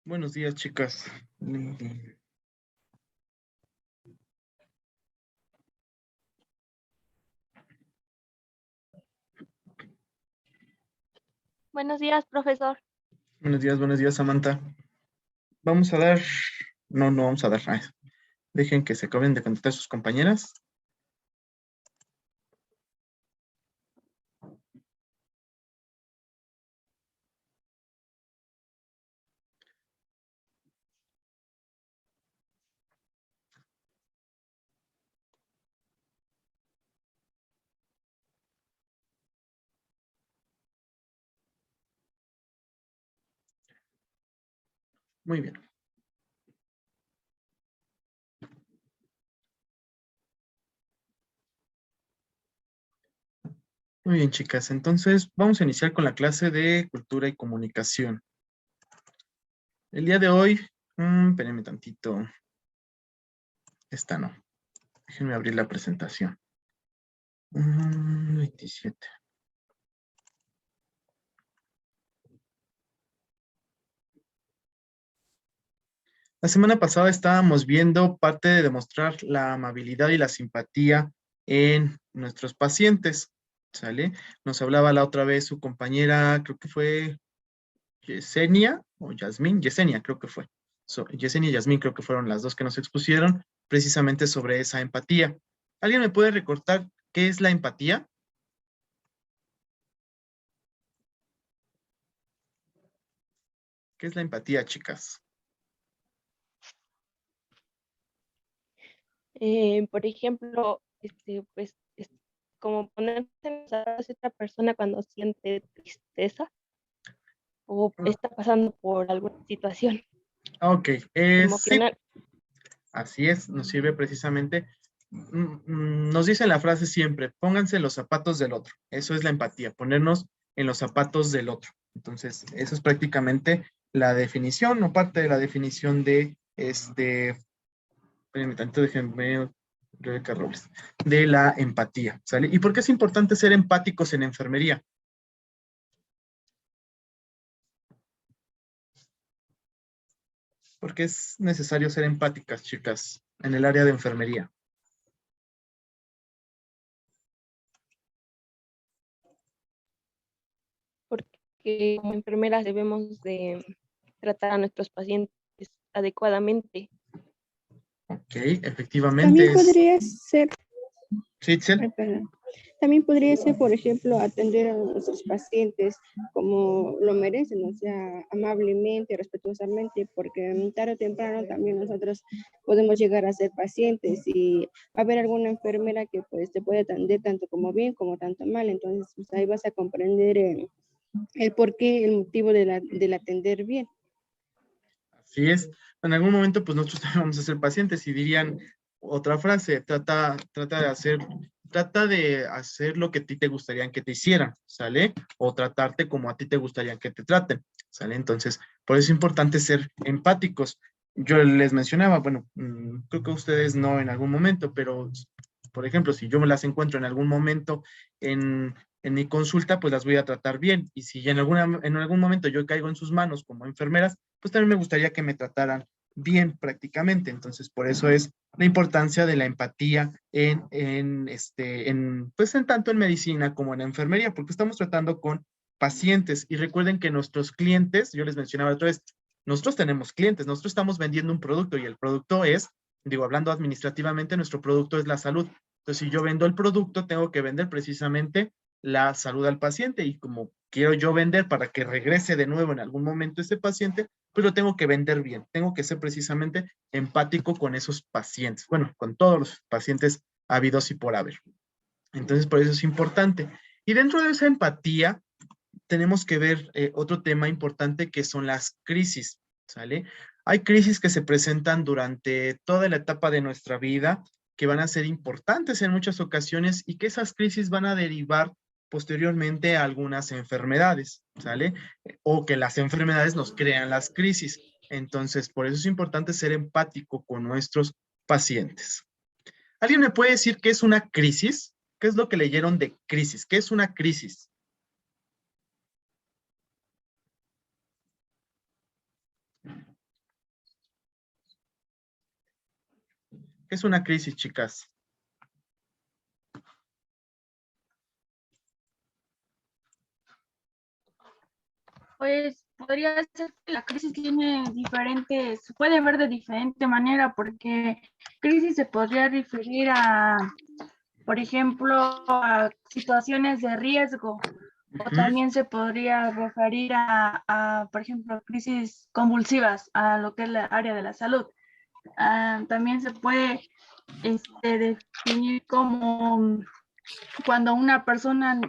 Buenos días, chicas. Buenos días, profesor. Buenos días, Samantha. Vamos a dar... No vamos a dar. Dejen que se acaben de contestar sus compañeras. Muy bien. Muy bien, chicas. Entonces, vamos a iniciar con la clase de Cultura y Comunicación. El día de hoy... espérenme tantito. Esta no. Déjenme abrir la presentación. 27. La semana pasada estábamos viendo parte de demostrar la amabilidad y la simpatía en nuestros pacientes, ¿sale? Nos hablaba la otra vez su compañera, creo que fue Yesenia o Yasmín, Yesenia creo que fue. Yesenia y Yasmín creo que fueron las dos que nos expusieron precisamente sobre esa empatía. ¿Alguien me puede recordar qué es la empatía? ¿Qué es la empatía, chicas? Por ejemplo, como ponerse en los zapatos de otra persona cuando siente tristeza o está pasando por alguna situación Ok, sí, emocional. así es, nos sirve precisamente. Nos dice la frase siempre, pónganse en los zapatos del otro. Eso es la empatía, ponernos en los zapatos del otro. Entonces, eso es prácticamente la definición o parte de la definición de espérenme tantito, déjenme, Rebeca Robles, de la empatía, ¿sale? ¿Y por qué es importante ser empáticos en enfermería? Porque es necesario ser empáticas, chicas, en el área de enfermería. Porque como enfermeras debemos de tratar a nuestros pacientes adecuadamente. Ok, efectivamente También es... podría ser, ¿Sí, Itzel? perdón. También podría ser, por ejemplo, atender a nuestros pacientes como lo merecen, o sea, amablemente, respetuosamente, porque tarde o temprano también nosotros podemos llegar a ser pacientes y va a haber alguna enfermera que pues te puede atender tanto como bien como tanto mal, entonces pues, ahí vas a comprender el porqué, el motivo del atender bien. Así es. En algún momento, pues nosotros también vamos a ser pacientes y dirían otra frase, trata de hacer lo que a ti te gustaría que te hicieran, ¿sale? O tratarte como a ti te gustaría que te traten, ¿sale? Entonces, por eso es importante ser empáticos. Yo les mencionaba, bueno, creo que ustedes no en algún momento, pero, por ejemplo, si yo me las encuentro en algún momento en mi consulta, pues las voy a tratar bien. Y si en algún momento yo caigo en sus manos como enfermeras, pues también me gustaría que me trataran bien prácticamente. Entonces, por eso es la importancia de la empatía pues en tanto en medicina como en enfermería, porque estamos tratando con pacientes. Y recuerden que nuestros clientes, yo les mencionaba otra vez, nosotros tenemos clientes, nosotros estamos vendiendo un producto y el producto es, digo, hablando administrativamente, nuestro producto es la salud. Entonces, si yo vendo el producto, tengo que vender precisamente la salud al paciente y como quiero yo vender para que regrese de nuevo en algún momento ese paciente, pues lo tengo que vender bien, tengo que ser precisamente empático con esos pacientes, bueno, con todos los pacientes habidos y por haber. Entonces, por eso es importante. Y dentro de esa empatía, tenemos que ver otro tema importante que son las crisis, ¿sale? Hay crisis que se presentan durante toda la etapa de nuestra vida que van a ser importantes en muchas ocasiones y que esas crisis van a derivar posteriormente a algunas enfermedades, ¿sale? O que las enfermedades nos crean las crisis. Entonces, por eso es importante ser empático con nuestros pacientes. ¿Alguien me puede decir qué es una crisis? ¿Qué es lo que leyeron de crisis? ¿Qué es una crisis? ¿Qué es una crisis, chicas? Pues podría ser que la crisis tiene diferentes, se puede ver de diferente manera, porque crisis se podría referir a, por ejemplo, a situaciones de riesgo, o Ujú. también se podría referir a, por ejemplo, crisis convulsivas, a lo que es la área de la salud. También se puede definir como cuando una persona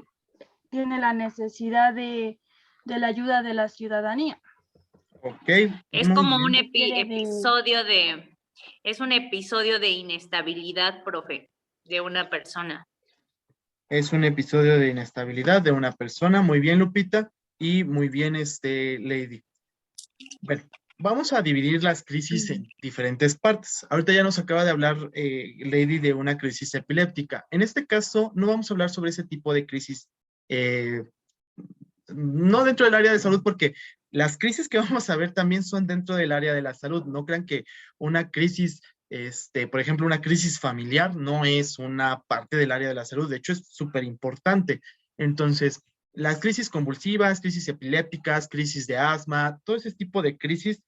tiene la necesidad de la ayuda de la ciudadanía. Ok, Es muy como un bien. es un episodio de inestabilidad, profe, de una persona. Es un episodio de inestabilidad de una persona. Muy bien, Lupita. Y muy bien, Lady. Bueno, vamos a dividir las crisis en diferentes partes. Ahorita ya nos acaba de hablar Lady de una crisis epiléptica. En este caso, no vamos a hablar sobre ese tipo de crisis, no dentro del área de salud, porque las crisis que vamos a ver también son dentro del área de la salud. No crean que una crisis, por ejemplo, una crisis familiar no es una parte del área de la salud. De hecho, es súper importante. Entonces, las crisis convulsivas, crisis epilépticas, crisis de asma, todo ese tipo de crisis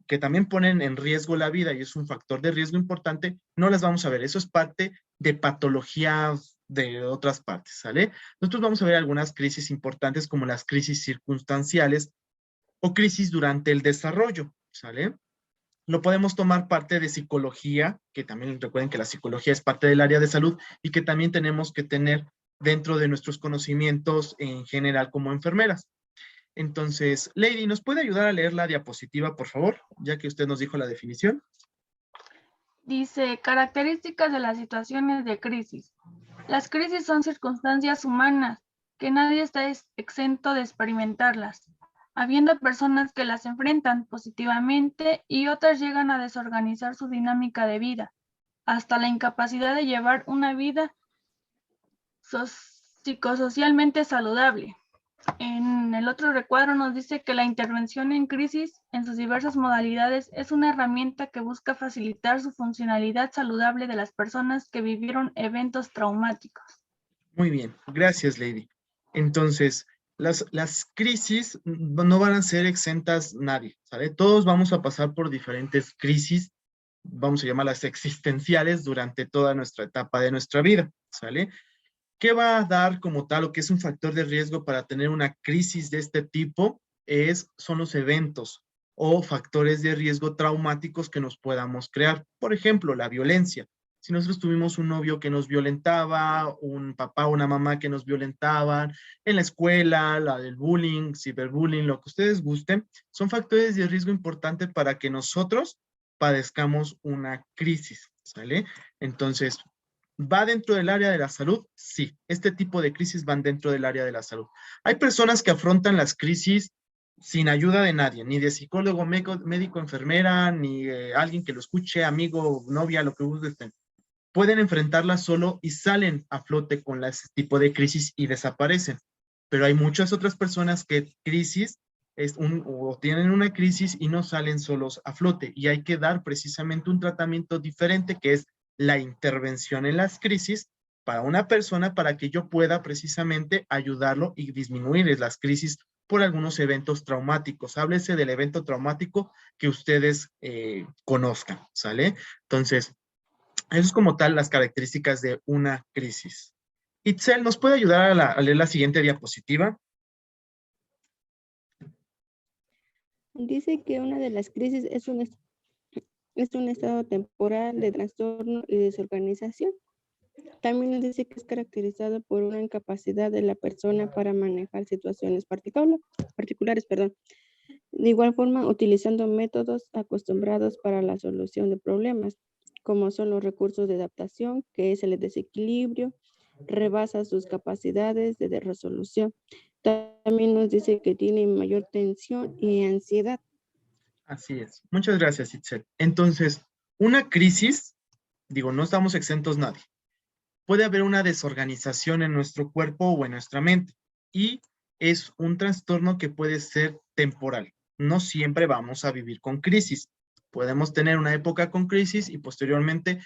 que también ponen en riesgo la vida y es un factor de riesgo importante, no las vamos a ver. Eso es parte de patologías de otras partes, ¿sale? Nosotros vamos a ver algunas crisis importantes como las crisis circunstanciales o crisis durante el desarrollo, ¿sale? Lo podemos tomar parte de psicología, que también recuerden que la psicología es parte del área de salud y que también tenemos que tener dentro de nuestros conocimientos en general como enfermeras. Entonces, Lady, ¿nos puede ayudar a leer la diapositiva, por favor? Ya que usted nos dijo la definición. Dice, características de las situaciones de crisis. Las crisis son circunstancias humanas, que nadie está exento de experimentarlas, habiendo personas que las enfrentan positivamente y otras llegan a desorganizar su dinámica de vida, hasta la incapacidad de llevar una vida psicosocialmente saludable. En el otro recuadro nos dice que la intervención en crisis en sus diversas modalidades es una herramienta que busca facilitar su funcionalidad saludable de las personas que vivieron eventos traumáticos. Muy bien, gracias, Lady. Entonces, las crisis no van a ser exentas nadie, ¿sale? Todos vamos a pasar por diferentes crisis, vamos a llamarlas existenciales, durante toda nuestra etapa de nuestra vida, ¿sale? ¿Qué va a dar como tal o qué es un factor de riesgo para tener una crisis de este tipo? Son los eventos o factores de riesgo traumáticos que nos podamos crear. Por ejemplo, la violencia. Si nosotros tuvimos un novio que nos violentaba, un papá o una mamá que nos violentaban, en la escuela, la del bullying, ciberbullying, lo que ustedes gusten, son factores de riesgo importante para que nosotros padezcamos una crisis, ¿sale? Entonces, ¿va dentro del área de la salud? Sí, este tipo de crisis van dentro del área de la salud. Hay personas que afrontan las crisis sin ayuda de nadie, ni de psicólogo, médico, enfermera, ni alguien que lo escuche, amigo, novia, lo que gusten. Pueden enfrentarlas solo y salen a flote con ese tipo de crisis y desaparecen. Pero hay muchas otras personas que o tienen una crisis y no salen solos a flote. Y hay que dar precisamente un tratamiento diferente que es la intervención en las crisis para una persona para que yo pueda precisamente ayudarlo y disminuir las crisis por algunos eventos traumáticos. Háblese del evento traumático que ustedes conozcan, ¿sale? Entonces, eso es como tal las características de una crisis. Itzel, ¿nos puede ayudar a leer la siguiente diapositiva? Dice que una de las crisis es un estado temporal de trastorno y desorganización. También nos dice que es caracterizado por una incapacidad de la persona para manejar situaciones particulares. De igual forma, utilizando métodos acostumbrados para la solución de problemas, como son los recursos de adaptación, que es el desequilibrio, rebasa sus capacidades de resolución. También nos dice que tiene mayor tensión y ansiedad. Así es. Muchas gracias, Itzel. Entonces, una crisis, digo, no estamos exentos nadie. Puede haber una desorganización en nuestro cuerpo o en nuestra mente y es un trastorno que puede ser temporal. No siempre vamos a vivir con crisis. Podemos tener una época con crisis y posteriormente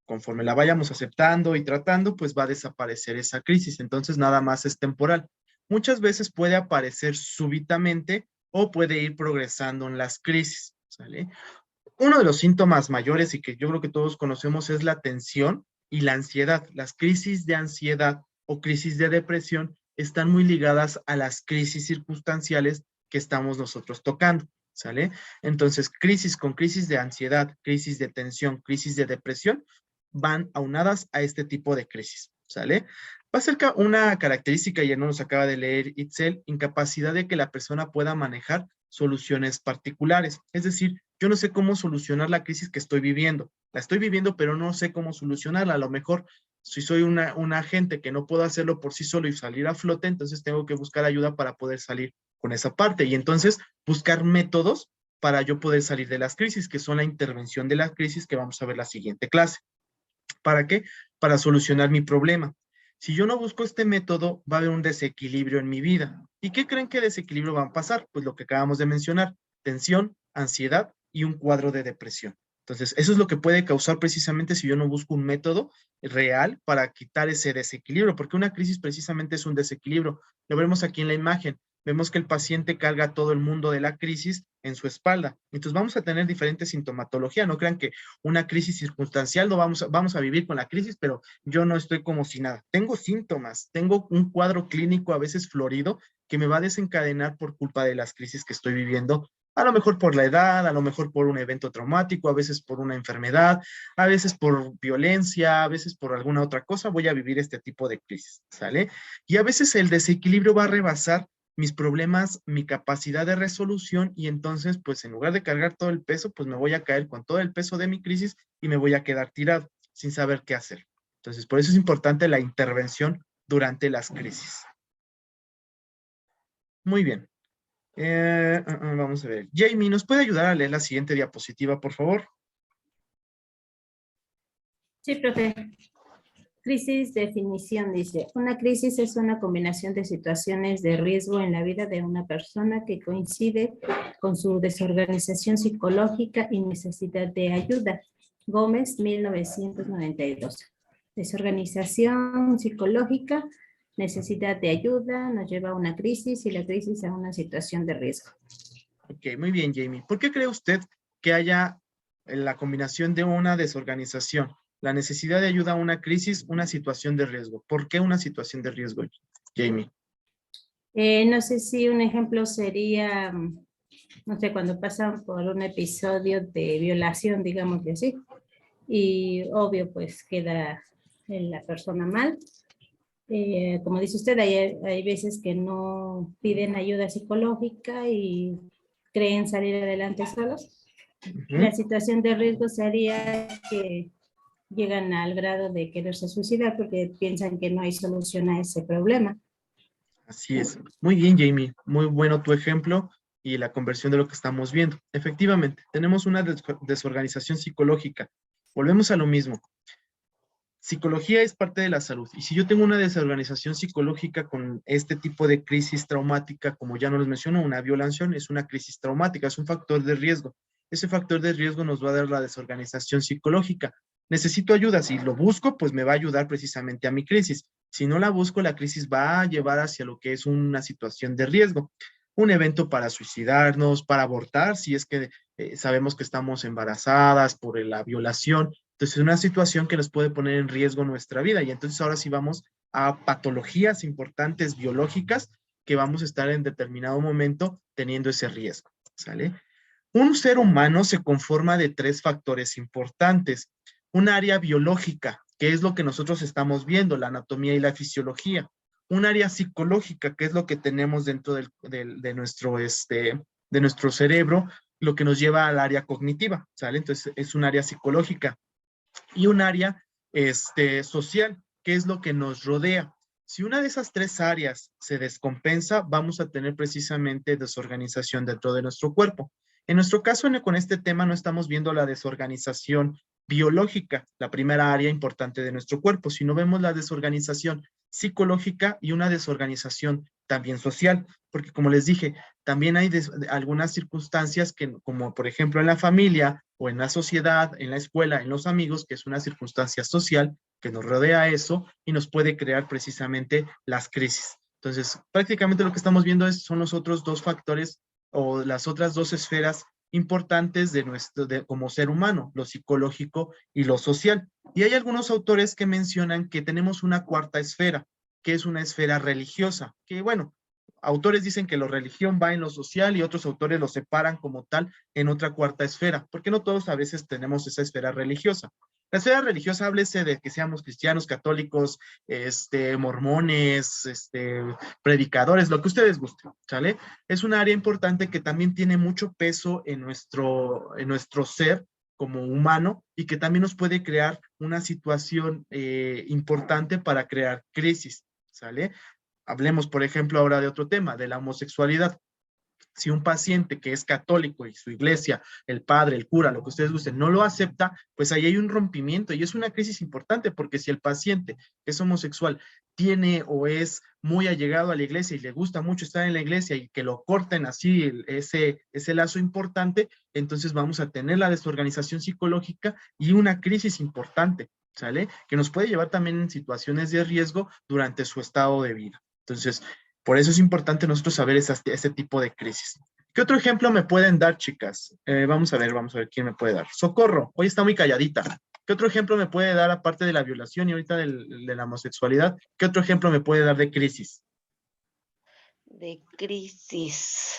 conforme la vayamos aceptando y tratando, pues va a desaparecer esa crisis. Entonces, nada más es temporal. Muchas veces puede aparecer súbitamente o puede ir progresando en las crisis, ¿sale? Uno de los síntomas mayores y que yo creo que todos conocemos es la tensión y la ansiedad. Las crisis de ansiedad o crisis de depresión están muy ligadas a las crisis circunstanciales que estamos nosotros tocando, ¿sale? Entonces, crisis con crisis de ansiedad, crisis de tensión, crisis de depresión, van aunadas a este tipo de crisis, ¿sale? Va a ser una característica, ya no nos acaba de leer Itzel, incapacidad de que la persona pueda manejar soluciones particulares. Es decir, yo no sé cómo solucionar la crisis que estoy viviendo. La estoy viviendo, pero no sé cómo solucionarla. A lo mejor, si soy una agente que no puedo hacerlo por sí solo y salir a flote, entonces tengo que buscar ayuda para poder salir con esa parte. Y entonces, buscar métodos para yo poder salir de las crisis, que son la intervención de las crisis que vamos a ver la siguiente clase. ¿Para qué? Para solucionar mi problema. Si yo no busco este método, va a haber un desequilibrio en mi vida. ¿Y qué creen que desequilibrio va a pasar? Pues lo que acabamos de mencionar, tensión, ansiedad y un cuadro de depresión. Entonces, eso es lo que puede causar precisamente si yo no busco un método real para quitar ese desequilibrio, porque una crisis precisamente es un desequilibrio. Lo vemos aquí en la imagen. Vemos que el paciente carga todo el mundo de la crisis en su espalda. Entonces vamos a tener diferentes sintomatología. No crean que una crisis circunstancial, no vamos a vivir con la crisis, pero yo no estoy como si nada. Tengo síntomas, tengo un cuadro clínico a veces florido que me va a desencadenar por culpa de las crisis que estoy viviendo. A lo mejor por la edad, a lo mejor por un evento traumático, a veces por una enfermedad, a veces por violencia, a veces por alguna otra cosa, voy a vivir este tipo de crisis, ¿sale? Y a veces el desequilibrio va a rebasar mis problemas, mi capacidad de resolución y entonces, pues en lugar de cargar todo el peso, pues me voy a caer con todo el peso de mi crisis y me voy a quedar tirado sin saber qué hacer. Entonces, por eso es importante la intervención durante las crisis. Muy bien. Vamos a ver. Jamie, ¿nos puede ayudar a leer la siguiente diapositiva, por favor? Sí, profe. Crisis, definición, dice. Una crisis es una combinación de situaciones de riesgo en la vida de una persona que coincide con su desorganización psicológica y necesidad de ayuda. Gómez, 1992. Desorganización psicológica, necesidad de ayuda, nos lleva a una crisis y la crisis a una situación de riesgo. Ok, muy bien, Jamie. ¿Por qué cree usted que haya la combinación de una desorganización, la necesidad de ayuda a una crisis, una situación de riesgo? ¿Por qué una situación de riesgo, Jamie? No sé si un ejemplo sería, no sé, cuando pasan por un episodio de violación, digamos que así, y obvio, pues queda la persona mal. Como dice usted, hay veces que no piden ayuda psicológica y creen salir adelante solos. La situación de riesgo sería que llegan al grado de quererse suicidar porque piensan que no hay solución a ese problema. Así es. Muy bien, Jamie. Muy bueno tu ejemplo y la conversión de lo que estamos viendo. Efectivamente, tenemos una desorganización psicológica. Volvemos a lo mismo. Psicología es parte de la salud. Y si yo tengo una desorganización psicológica con este tipo de crisis traumática, como ya nos mencionó, una violación es una crisis traumática, es un factor de riesgo. Ese factor de riesgo nos va a dar la desorganización psicológica. Necesito ayuda. Si lo busco, pues me va a ayudar precisamente a mi crisis. Si no la busco, la crisis va a llevar hacia lo que es una situación de riesgo. Un evento para suicidarnos, para abortar, si es que sabemos que estamos embarazadas por la violación. Entonces, es una situación que nos puede poner en riesgo nuestra vida. Y entonces ahora sí vamos a patologías importantes biológicas que vamos a estar en determinado momento teniendo ese riesgo, ¿sale? Un ser humano se conforma de 3 factores importantes. Un área biológica, que es lo que nosotros estamos viendo, la anatomía y la fisiología. Un área psicológica, que es lo que tenemos dentro de nuestro cerebro, lo que nos lleva al área cognitiva, ¿sale? Entonces, es un área psicológica. Y un área social, que es lo que nos rodea. Si una de esas 3 áreas se descompensa, vamos a tener precisamente desorganización dentro de nuestro cuerpo. En nuestro caso, con este tema, no estamos viendo la desorganización biológica, la primera área importante de nuestro cuerpo, sino vemos la desorganización psicológica y una desorganización también social, porque como les dije, también hay algunas circunstancias que, como por ejemplo en la familia o en la sociedad, en la escuela, en los amigos, que es una circunstancia social que nos rodea a eso y nos puede crear precisamente las crisis. Entonces, prácticamente lo que estamos viendo son los otros dos factores o las otras dos esferas importantes como ser humano, lo psicológico y lo social. Y hay algunos autores que mencionan que tenemos una cuarta esfera, que es una esfera religiosa, que bueno, autores dicen que la religión va en lo social y otros autores lo separan como tal en otra cuarta esfera, porque no todos a veces tenemos esa esfera religiosa. La esfera religiosa, háblese de que seamos cristianos, católicos, mormones, predicadores, lo que ustedes gusten, ¿sale? Es un área importante que también tiene mucho peso en nuestro ser como humano y que también nos puede crear una situación importante para crear crisis, ¿sale? Hablemos, por ejemplo, ahora de otro tema, de la homosexualidad. Si un paciente que es católico y su iglesia, el padre, el cura, lo que ustedes gusten, no lo acepta, pues ahí hay un rompimiento y es una crisis importante porque si el paciente que es homosexual tiene o es muy allegado a la iglesia y le gusta mucho estar en la iglesia y que lo corten así ese lazo importante, entonces vamos a tener la desorganización psicológica y una crisis importante, ¿sale? Que nos puede llevar también en situaciones de riesgo durante su estado de vida. Entonces, por eso es importante nosotros saber ese tipo de crisis. ¿Qué otro ejemplo me pueden dar, chicas? Vamos a ver quién me puede dar. Socorro, hoy está muy calladita. ¿Qué otro ejemplo me puede dar aparte de la violación y ahorita de la homosexualidad? ¿Qué otro ejemplo me puede dar de crisis? De crisis.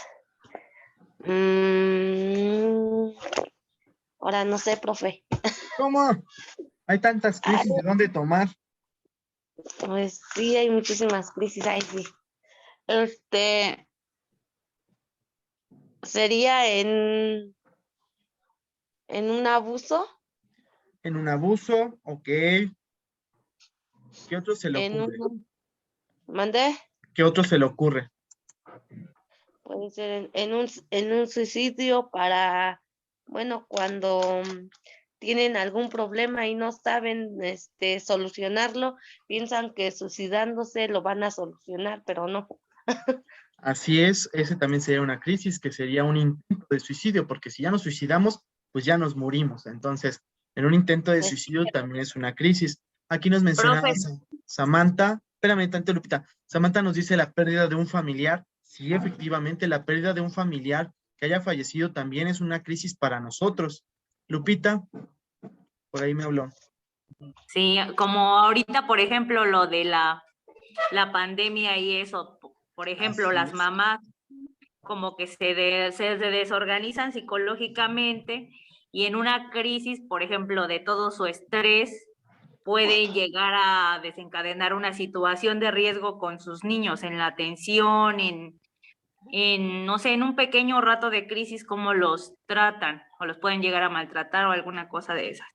Ahora no sé, profe. ¿Cómo? Hay tantas crisis, ¿de dónde tomar? Pues sí, hay muchísimas crisis, ahí sí. Sería en un abuso, En un abuso, ok. ¿Qué otro se le en ocurre? ¿mandé? ¿Qué otro se le ocurre? Puede ser en un suicidio para, bueno, cuando tienen algún problema y no saben solucionarlo, piensan que suicidándose lo van a solucionar, pero no. Así es, ese también sería una crisis, que sería un intento de suicidio, porque si ya nos suicidamos, pues ya nos morimos. Entonces, en un intento de suicidio también es una crisis. Aquí nos mencionaba Profe, Samantha, espérame tantito, Lupita. Samantha nos dice la pérdida de un familiar. Sí, efectivamente, la pérdida de un familiar que haya fallecido también es una crisis para nosotros. Lupita, por ahí me habló. sí, como ahorita, por ejemplo, lo de la pandemia y eso, por ejemplo, Así las es. mamás como que se desorganizan psicológicamente y en una crisis, por ejemplo, de todo su estrés, puede llegar a desencadenar una situación de riesgo con sus niños en la atención, no sé, en un pequeño rato de crisis, cómo los tratan o los pueden llegar a maltratar o alguna cosa de esas.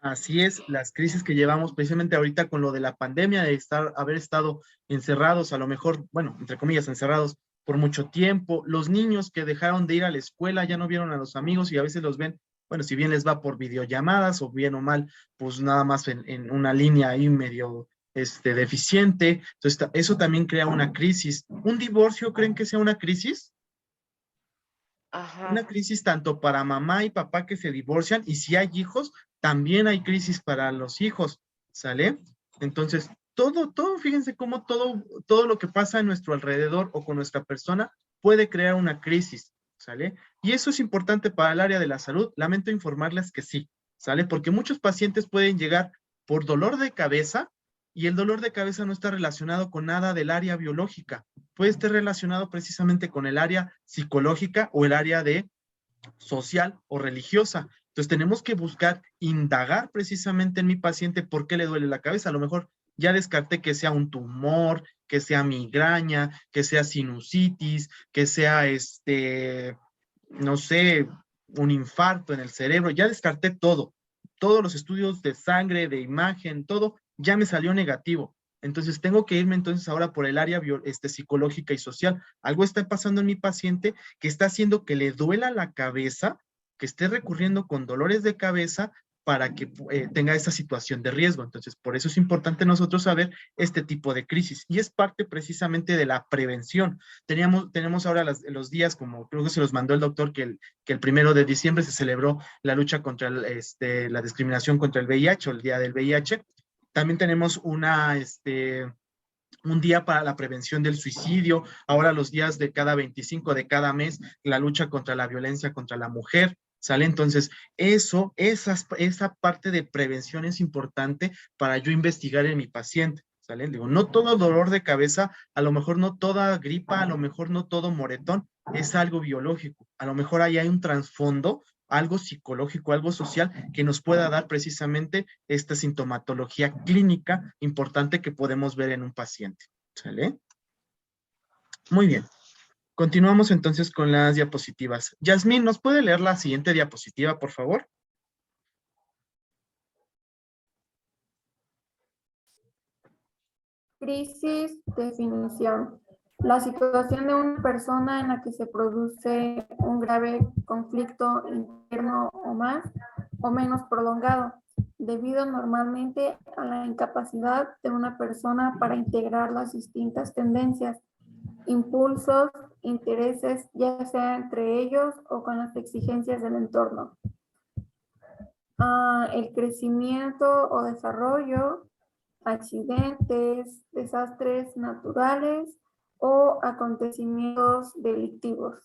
Así es, las crisis que llevamos precisamente ahorita con lo de la pandemia, de haber estado encerrados, a lo mejor, bueno, entre comillas, encerrados por mucho tiempo, los niños que dejaron de ir a la escuela ya no vieron a los amigos y a veces los ven, bueno, si bien les va por videollamadas o bien o mal, pues nada más en una línea ahí medio deficiente. Entonces, eso también crea una crisis. ¿Un divorcio creen que sea una crisis? Una Ajá. crisis tanto para mamá y papá que se divorcian y si hay hijos, también hay crisis para los hijos, ¿sale? Entonces, fíjense cómo todo lo que pasa a nuestro alrededor o con nuestra persona puede crear una crisis, ¿sale? Y eso es importante para el área de la salud. Lamento informarles que sí, ¿sale? Porque muchos pacientes pueden llegar por dolor de cabeza y el dolor de cabeza no está relacionado con nada del área biológica. Puede estar relacionado precisamente con el área psicológica o el área de social o religiosa. Entonces tenemos que buscar indagar precisamente en mi paciente por qué le duele la cabeza. A lo mejor ya descarté que sea un tumor, que sea migraña, que sea sinusitis, que sea no sé, un infarto en el cerebro. Ya descarté todo. Todos los estudios de sangre, de imagen, todo ya me salió negativo. Entonces tengo que irme entonces ahora por el área psicológica y social. Algo está pasando en mi paciente que está haciendo que le duela la cabeza, que esté recurriendo con dolores de cabeza para que tenga esa situación de riesgo. Entonces, por eso es importante nosotros saber este tipo de crisis y es parte precisamente de la prevención. Tenemos ahora los días, como creo que se los mandó el doctor, que el 1 de diciembre se celebró la lucha contra la discriminación contra el VIH o el Día del VIH. También tenemos un día para la prevención del suicidio, ahora los días de cada 25 de cada mes, la lucha contra la violencia contra la mujer, ¿sale? Entonces, esa parte de prevención es importante para yo investigar en mi paciente, ¿sale? Digo, no todo dolor de cabeza, a lo mejor no toda gripa, a lo mejor no todo moretón, es algo biológico, a lo mejor ahí hay un trasfondo, algo psicológico, algo social que nos pueda dar precisamente esta sintomatología clínica importante que podemos ver en un paciente, ¿sale? Muy bien. Continuamos entonces con las diapositivas. Yasmín, ¿nos puede leer la siguiente diapositiva, por favor? Crisis, definición. La situación de una persona en la que se produce un grave conflicto interno o más o menos prolongado, debido normalmente a la incapacidad de una persona para integrar las distintas tendencias, impulsos, intereses, ya sea entre ellos o con las exigencias del entorno. El crecimiento o desarrollo, accidentes, desastres naturales o acontecimientos delictivos.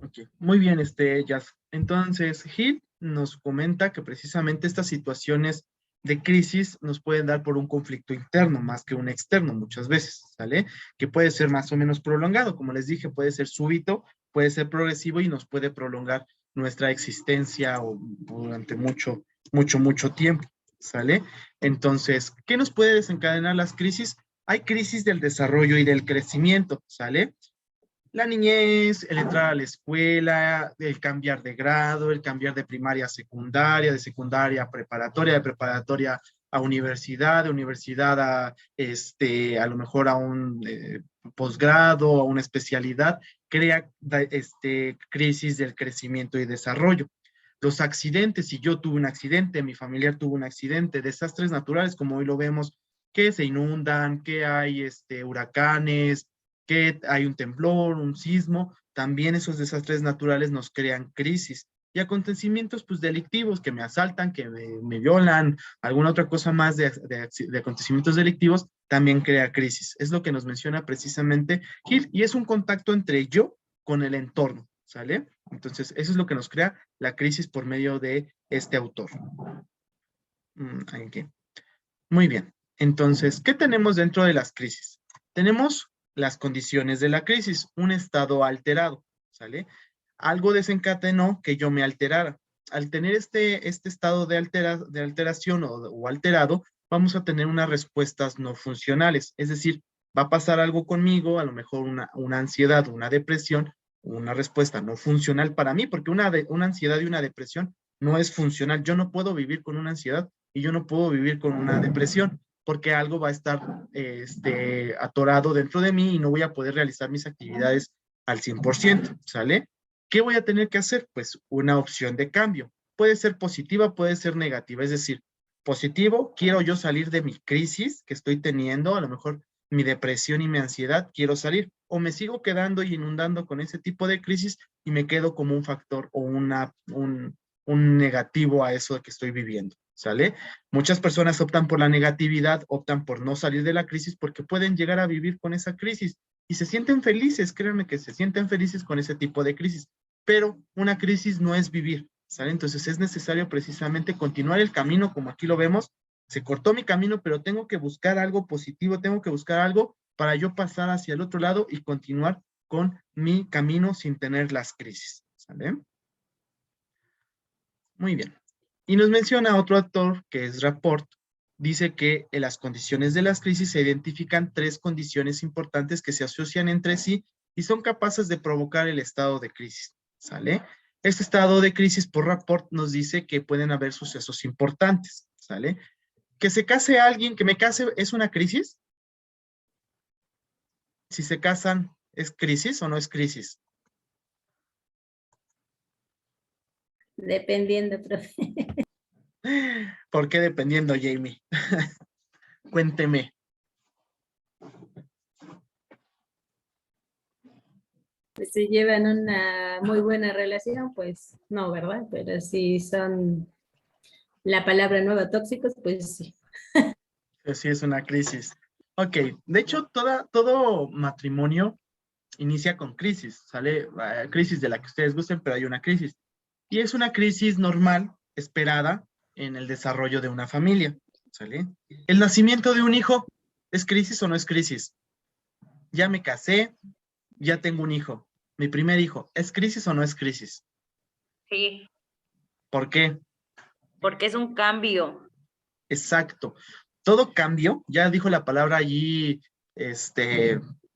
Okay. Muy bien, Jazz. Entonces, Gil nos comenta que precisamente estas situaciones de crisis nos pueden dar por un conflicto interno más que un externo muchas veces, ¿sale? Que puede ser más o menos prolongado, como les dije, puede ser súbito, puede ser progresivo y nos puede prolongar nuestra existencia durante mucho tiempo, ¿sale? Entonces, ¿qué nos puede desencadenar las crisis? Hay crisis del desarrollo y del crecimiento, ¿sale? La niñez, el entrar a la escuela, el cambiar de grado, el cambiar de primaria a secundaria, de secundaria a preparatoria, de preparatoria a universidad, de universidad a lo mejor a un posgrado, a una especialidad, crea crisis del crecimiento y desarrollo. Los accidentes, si yo tuve un accidente, mi familiar tuvo un accidente, desastres naturales, como hoy lo vemos, que se inundan, que hay huracanes, que hay un temblor, un sismo, también esos desastres naturales nos crean crisis. Y acontecimientos pues delictivos, que me asaltan, que me violan, alguna otra cosa más de acontecimientos delictivos, también crea crisis. Es lo que nos menciona precisamente Gil, y es un contacto entre yo con el entorno, ¿sale? Entonces, eso es lo que nos crea la crisis por medio de este autor. Aquí. Muy bien. Entonces, ¿qué tenemos dentro de las crisis? Tenemos las condiciones de la crisis, un estado alterado, ¿sale? Algo desencadenó que yo me alterara. Al tener este estado de alteración o alterado, vamos a tener unas respuestas no funcionales, es decir, va a pasar algo conmigo, a lo mejor una ansiedad, una depresión, una respuesta no funcional para mí, porque una ansiedad y una depresión no es funcional. Yo no puedo vivir con una ansiedad y yo no puedo vivir con una depresión, porque algo va a estar atorado dentro de mí y no voy a poder realizar mis actividades al 100%, ¿sale? ¿Qué voy a tener que hacer? Pues una opción de cambio. Puede ser positiva, puede ser negativa, es decir, positivo, quiero yo salir de mi crisis que estoy teniendo, a lo mejor mi depresión y mi ansiedad, quiero salir, o me sigo quedando y inundando con ese tipo de crisis y me quedo como un factor o un negativo a eso que estoy viviendo, ¿sale? Muchas personas optan por la negatividad, optan por no salir de la crisis porque pueden llegar a vivir con esa crisis y se sienten felices, créanme que se sienten felices con ese tipo de crisis, pero una crisis no es vivir, ¿sale? Entonces es necesario precisamente continuar el camino como aquí lo vemos. Se cortó mi camino, pero tengo que buscar algo positivo, tengo que buscar algo para yo pasar hacia el otro lado y continuar con mi camino sin tener las crisis, ¿sale? Muy bien. Y nos menciona otro autor, que es Rapport, dice que en las condiciones de las crisis se identifican 3 condiciones importantes que se asocian entre sí y son capaces de provocar el estado de crisis, ¿sale? Este estado de crisis por Rapport nos dice que pueden haber sucesos importantes, ¿sale? Que se case alguien, que me case, ¿es una crisis? Si se casan, ¿es crisis o no es crisis? Dependiendo, profe. ¿Por qué dependiendo, Jamie? Cuénteme. Pues si llevan una muy buena relación, pues no, ¿verdad? Pero si son la palabra nueva tóxicos, pues sí. Sí, es una crisis. Ok, de hecho, todo matrimonio inicia con crisis, ¿sale? Crisis de la que ustedes gusten, pero hay una crisis. Y es una crisis normal, esperada en el desarrollo de una familia, ¿sale? ¿El nacimiento de un hijo es crisis o no es crisis? Ya me casé, ya tengo un hijo. Mi primer hijo, ¿es crisis o no es crisis? Sí, ¿Por qué? porque es un cambio. Exacto. Todo cambio, ya dijo la palabra allí,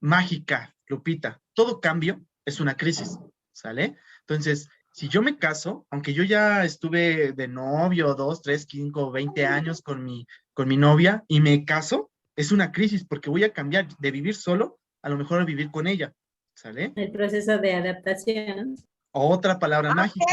mágica, Lupita, todo cambio es una crisis, ¿sale? Entonces, si yo me caso, aunque yo ya estuve de novio 2, 3, 5, 20 años con mi novia y me caso, es una crisis porque voy a cambiar de vivir solo a lo mejor a vivir con ella, ¿sale? El proceso de adaptación. Otra palabra mágica.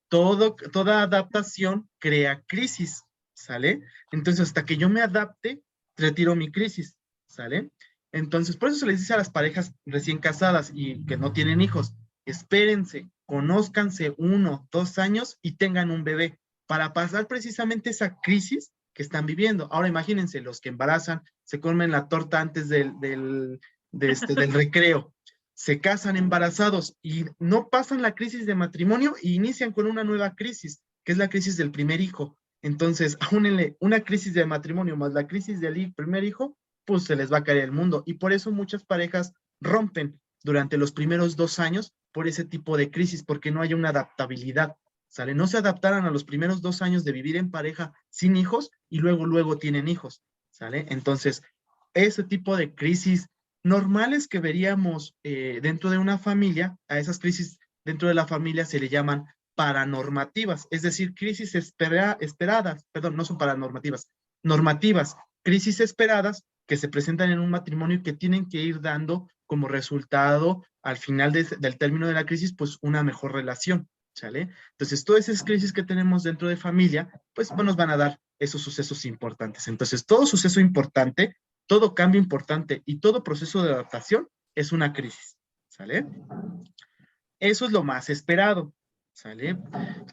Toda adaptación crea crisis, ¿sale? Entonces, hasta que yo me adapte, retiro mi crisis, ¿sale? Entonces, por eso se les dice a las parejas recién casadas y que no tienen hijos, espérense, conózcanse 1, 2 años y tengan un bebé para pasar precisamente esa crisis que están viviendo. Ahora imagínense, los que embarazan, se comen la torta antes del recreo, se casan embarazados y no pasan la crisis de matrimonio y inician con una nueva crisis, que es la crisis del primer hijo. Entonces, únenle una crisis de matrimonio más la crisis del primer hijo, pues se les va a caer el mundo. Y por eso muchas parejas rompen durante los primeros 2 años por ese tipo de crisis, porque no hay una adaptabilidad, ¿sale? No se adaptaran a los primeros 2 años de vivir en pareja sin hijos y luego tienen hijos, ¿sale? Entonces, ese tipo de crisis normales que veríamos dentro de una familia, a esas crisis dentro de la familia se le llaman paranormativas, es decir, crisis esperadas, perdón, no son paranormativas, normativas, crisis esperadas que se presentan en un matrimonio y que tienen que ir dando como resultado al final del término de la crisis, pues una mejor relación, ¿sale? Entonces, todas esas crisis que tenemos dentro de familia, pues nos van a dar esos sucesos importantes. Entonces, todo suceso importante, todo cambio importante y todo proceso de adaptación es una crisis, ¿sale? Eso es lo más esperado, ¿sale?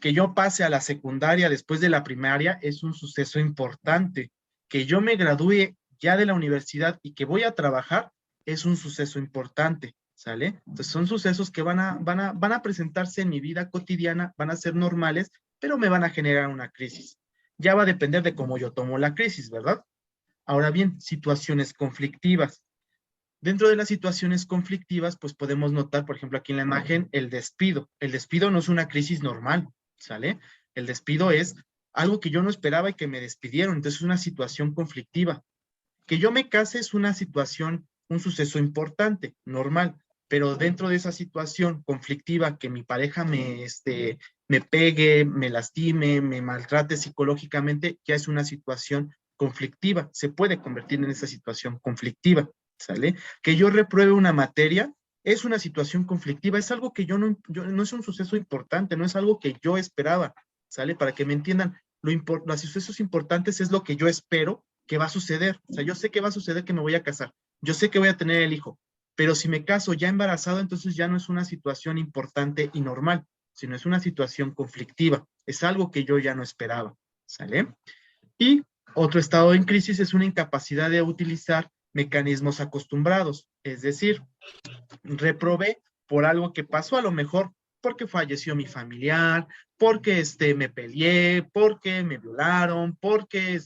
Que yo pase a la secundaria después de la primaria es un suceso importante. Que yo me gradúe ya de la universidad y que voy a trabajar es un suceso importante, ¿sale? Entonces son sucesos que van a presentarse en mi vida cotidiana, van a ser normales, pero me van a generar una crisis. Ya va a depender de cómo yo tomo la crisis, ¿verdad? Ahora bien, situaciones conflictivas. Dentro de las situaciones conflictivas, pues podemos notar, por ejemplo, aquí en la imagen, el despido. El despido no es una crisis normal, ¿sale? El despido es algo que yo no esperaba y que me despidieron, entonces es una situación conflictiva. Que yo me case es una situación, un suceso importante, normal, pero dentro de esa situación conflictiva, que mi pareja me pegue, me lastime, me maltrate psicológicamente, ya es una situación conflictiva, se puede convertir en esa situación conflictiva, ¿sale? Que yo repruebe una materia es una situación conflictiva, es algo que no es un suceso importante, no es algo que yo esperaba, ¿sale? Para que me entiendan, los sucesos importantes es lo que yo espero que va a suceder. O sea, yo sé que va a suceder que me voy a casar, yo sé que voy a tener el hijo, pero si me caso ya embarazado, entonces ya no es una situación importante y normal, sino es una situación conflictiva, es algo que yo ya no esperaba, ¿sale? Y otro estado en crisis es una incapacidad de utilizar mecanismos acostumbrados, es decir, reprobé por algo que pasó, a lo mejor porque falleció mi familiar, porque me peleé, porque me violaron, porque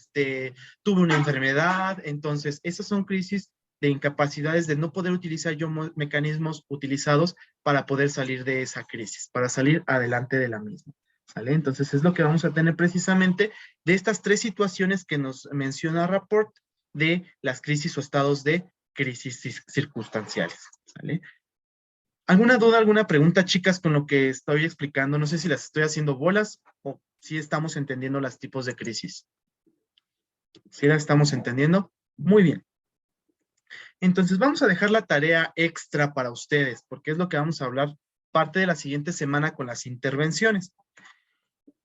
tuve una enfermedad. Entonces, esas son crisis de incapacidades de no poder utilizar yo mecanismos utilizados para poder salir de esa crisis, para salir adelante de la misma, ¿sale? Entonces, es lo que vamos a tener precisamente de estas 3 situaciones que nos menciona Rapport de las crisis o estados de crisis circunstanciales, ¿sale? ¿Alguna duda, alguna pregunta, chicas, con lo que estoy explicando? No sé si las estoy haciendo bolas o si estamos entendiendo los tipos de crisis. ¿Sí la estamos entendiendo? Muy bien. Entonces vamos a dejar la tarea extra para ustedes, porque es lo que vamos a hablar parte de la siguiente semana con las intervenciones.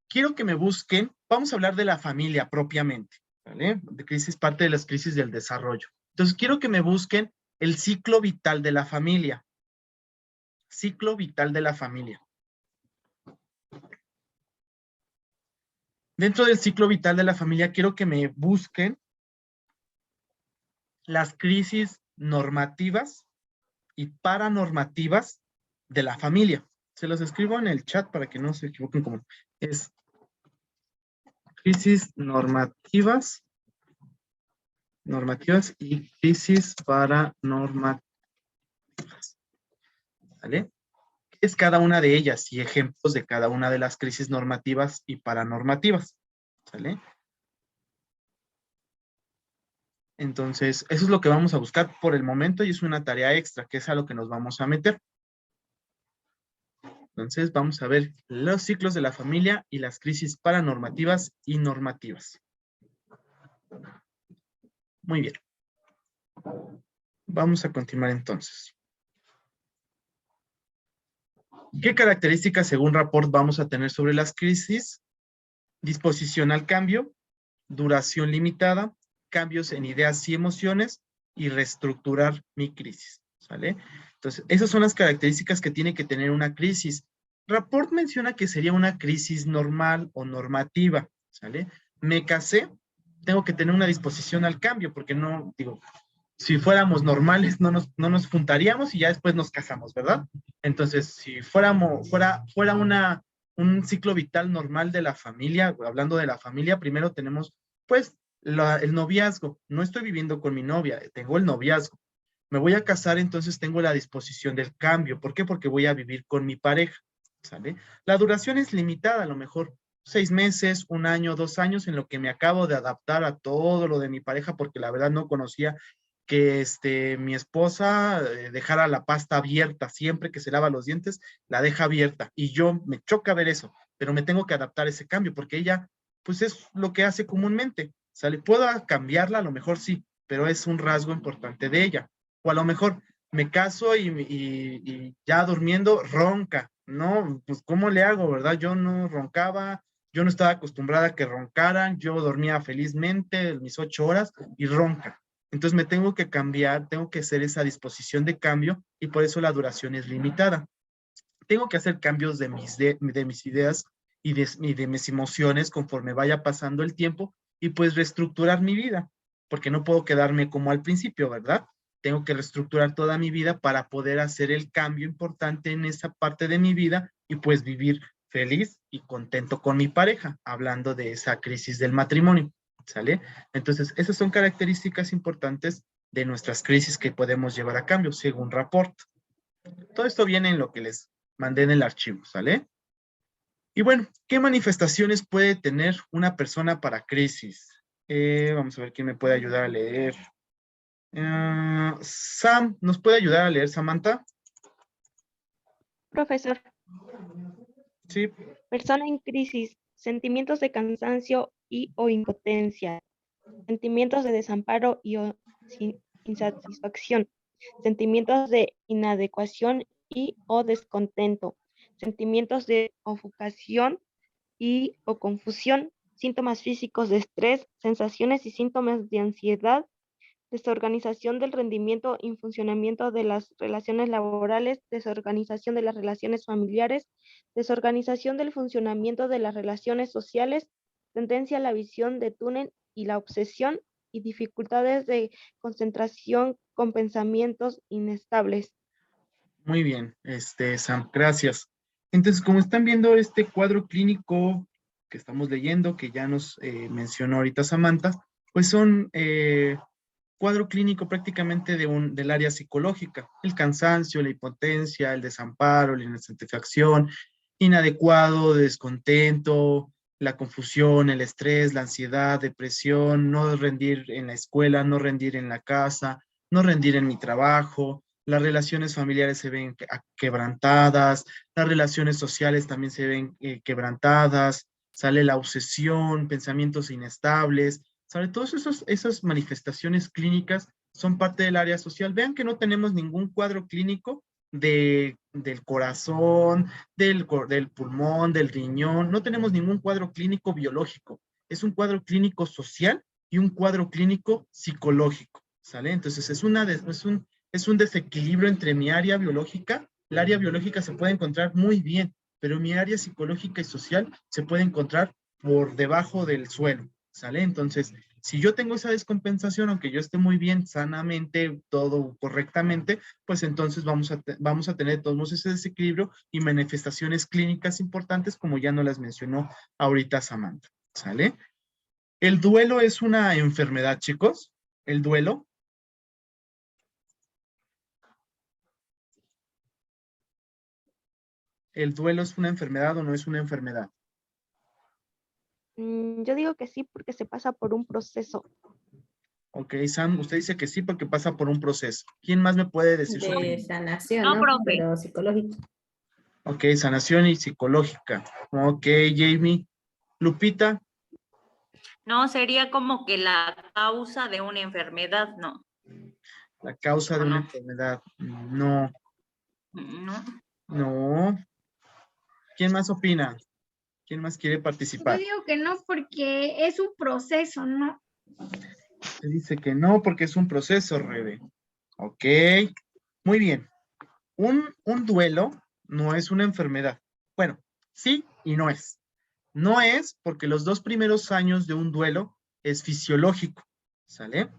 quiero que me busquen, vamos a hablar de la familia propiamente, ¿vale? De crisis, parte de las crisis del desarrollo. Entonces, quiero que me busquen el ciclo vital de la familia. Ciclo vital de la familia. Dentro del ciclo vital de la familia, quiero que me busquen las crisis normativas y paranormativas de la familia. Se los escribo en el chat para que no se equivoquen como es. Crisis normativas y crisis paranormativas. ¿Vale? ¿Qué es cada una de ellas? Y ejemplos de cada una de las crisis normativas y paranormativas. ¿Vale? Entonces, eso es lo que vamos a buscar por el momento y es una tarea extra, que es a lo que nos vamos a meter. Entonces, vamos a ver los ciclos de la familia y las crisis paranormativas y normativas. Muy bien. Vamos a continuar entonces. ¿Qué características, según Rapport, vamos a tener sobre las crisis? Disposición al cambio, duración limitada, cambios en ideas y emociones y reestructurar mi crisis. ¿Sale? Entonces, esas son las características que tiene que tener una crisis. Rapport menciona que sería una crisis normal o normativa. ¿Sale? Me casé, tengo que tener una disposición al cambio, porque no, digo, si fuéramos normales no nos juntaríamos y ya después nos casamos, ¿verdad? Entonces, si fuera un ciclo vital normal de la familia, hablando de la familia, primero tenemos, pues, el noviazgo. No estoy viviendo con mi novia, tengo el noviazgo. Me voy a casar, entonces tengo la disposición del cambio. ¿Por qué? Porque voy a vivir con mi pareja, ¿sale? La duración es limitada, a lo mejor 6 meses, 1 año, 2 años, en lo que me acabo de adaptar a todo lo de mi pareja, porque la verdad no conocía que mi esposa dejara la pasta abierta, siempre que se lava los dientes, la deja abierta, y yo me choca ver eso, pero me tengo que adaptar a ese cambio, porque ella, pues es lo que hace comúnmente, ¿sale? ¿Puedo cambiarla? A lo mejor sí, pero es un rasgo importante de ella, o a lo mejor me caso y ya durmiendo ronca, ¿no? Pues ¿cómo le hago, verdad? Yo no roncaba, yo no estaba acostumbrada a que roncaran, yo dormía felizmente mis 8 horas y ronca. Entonces me tengo que cambiar, tengo que hacer esa disposición de cambio y por eso la duración es limitada. Tengo que hacer cambios de mis ideas y de mis emociones conforme vaya pasando el tiempo y pues reestructurar mi vida, porque no puedo quedarme como al principio, ¿verdad? Tengo que reestructurar toda mi vida para poder hacer el cambio importante en esa parte de mi vida y pues vivir feliz y contento con mi pareja, hablando de esa crisis del matrimonio. ¿Sale? Entonces, esas son características importantes de nuestras crisis que podemos llevar a cambio, según Rapport. Todo esto viene en lo que les mandé en el archivo, ¿sale? Y bueno, ¿qué manifestaciones puede tener una persona para crisis? Vamos a ver quién me puede ayudar a leer. Sam, ¿nos puede ayudar a leer, Samantha? Profesor. Sí. Persona en crisis, sentimientos de cansancio o impotencia, sentimientos de desamparo o insatisfacción, sentimientos de inadecuación o descontento, sentimientos de ofuscación o confusión, síntomas físicos de estrés, sensaciones y síntomas de ansiedad, desorganización del rendimiento y funcionamiento de las relaciones laborales, desorganización de las relaciones familiares, desorganización del funcionamiento de las relaciones sociales, tendencia a la visión de túnel y la obsesión, y dificultades de concentración con pensamientos inestables. Muy bien, Sam, gracias. Entonces, como están viendo este cuadro clínico que estamos leyendo, que ya nos mencionó ahorita Samantha, pues son cuadro clínico prácticamente del área psicológica. El cansancio, la impotencia, el desamparo, la insatisfacción, inadecuado, descontento, la confusión, el estrés, la ansiedad, depresión, no rendir en la escuela, no rendir en la casa, no rendir en mi trabajo, las relaciones familiares se ven quebrantadas, las relaciones sociales también se ven quebrantadas, sale la obsesión, pensamientos inestables, sobre todo esas manifestaciones clínicas son parte del área social. Vean que no tenemos ningún cuadro clínico del corazón, del pulmón, del riñón. No tenemos ningún cuadro clínico biológico. Es un cuadro clínico social y un cuadro clínico psicológico, ¿sale? Entonces es un desequilibrio entre mi área biológica. El área biológica se puede encontrar muy bien, pero mi área psicológica y social se puede encontrar por debajo del suelo, ¿sale? Entonces, si yo tengo esa descompensación, aunque yo esté muy bien, sanamente, todo correctamente, pues entonces vamos a tener todos ese desequilibrio y manifestaciones clínicas importantes, como ya nos las mencionó ahorita Samantha, ¿sale? ¿El duelo es una enfermedad, chicos? ¿El duelo? ¿El duelo es una enfermedad o no es una enfermedad? Yo digo que sí porque se pasa por un proceso. Ok, Sam, usted dice que sí porque pasa por un proceso. ¿Quién más me puede decir su De opinión? sanación, No, ¿no? profe. Pero psicológico. Ok, sanación y psicológica. Ok, Jamie. Lupita, No, sería como que la causa de una enfermedad, no. la causa de una enfermedad. No, No. no. ¿Quién más opina? ¿Quién más quiere Yo participar? digo que no porque es un proceso, ¿no? Se dice que no porque es un proceso, Rebe. Ok, muy bien. Un duelo no es una enfermedad. Bueno, sí y no es. No es porque los 2 primeros años de un duelo es fisiológico, ¿sale?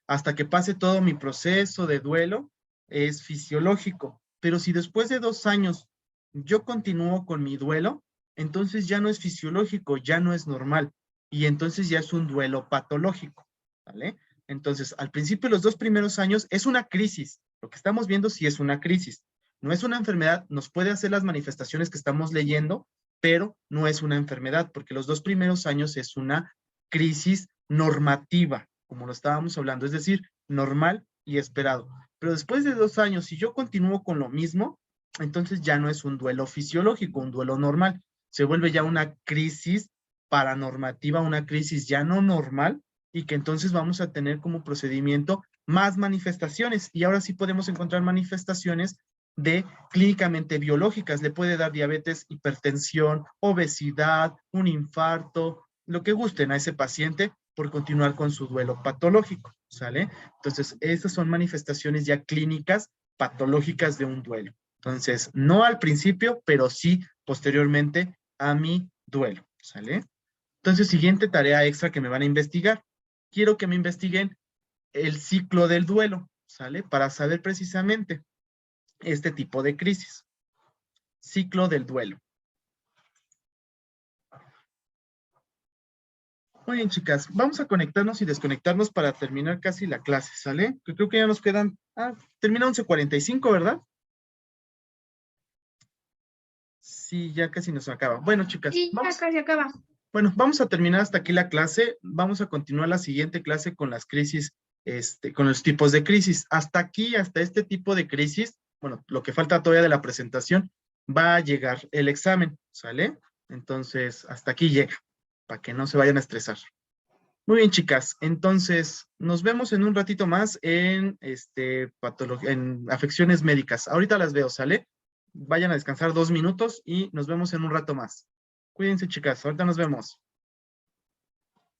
Hasta que pase todo mi proceso de duelo es fisiológico. Pero si después de 2 años yo continúo con mi duelo, entonces ya no es fisiológico, ya no es normal. Y entonces ya es un duelo patológico, ¿vale? Entonces, al principio, los 2 primeros años es una crisis. Lo que estamos viendo sí es una crisis. No es una enfermedad, nos puede hacer las manifestaciones que estamos leyendo, pero no es una enfermedad, porque los 2 primeros años es una crisis normativa, como lo estábamos hablando, es decir, normal y esperado. Pero después de 2 años, si yo continúo con lo mismo, entonces ya no es un duelo fisiológico, un duelo normal. Se vuelve ya una crisis paranormativa, una crisis ya no normal, y que entonces vamos a tener como procedimiento más manifestaciones. Y ahora sí podemos encontrar manifestaciones de clínicamente biológicas. Le puede dar diabetes, hipertensión, obesidad, un infarto, lo que gusten a ese paciente por continuar con su duelo patológico, ¿sale? Entonces, esas son manifestaciones ya clínicas patológicas de un duelo. Entonces, no al principio, pero sí posteriormente a mi duelo, ¿sale? Entonces, siguiente tarea extra que me van a investigar. Quiero que me investiguen el ciclo del duelo, ¿sale? Para saber precisamente este tipo de crisis. Ciclo del duelo. Muy bien, chicas. Vamos a conectarnos y desconectarnos para terminar casi la clase, ¿sale? Que creo que ya nos quedan... termina 11:45, ¿verdad? Sí, ya casi nos acaba. Bueno, chicas, Sí, ya casi acaba. bueno, vamos a terminar hasta aquí la clase. Vamos a continuar la siguiente clase con las crisis, con los tipos de crisis. Hasta aquí, hasta este tipo de crisis, bueno, lo que falta todavía de la presentación, va a llegar el examen, ¿sale? Entonces, hasta aquí llega, para que no se vayan a estresar. Muy bien, chicas. Entonces, nos vemos en un ratito más en, en afecciones médicas. Ahorita las veo, ¿sale? Vayan a descansar 2 minutos y nos vemos en un rato más. Cuídense, chicas. Ahorita nos vemos.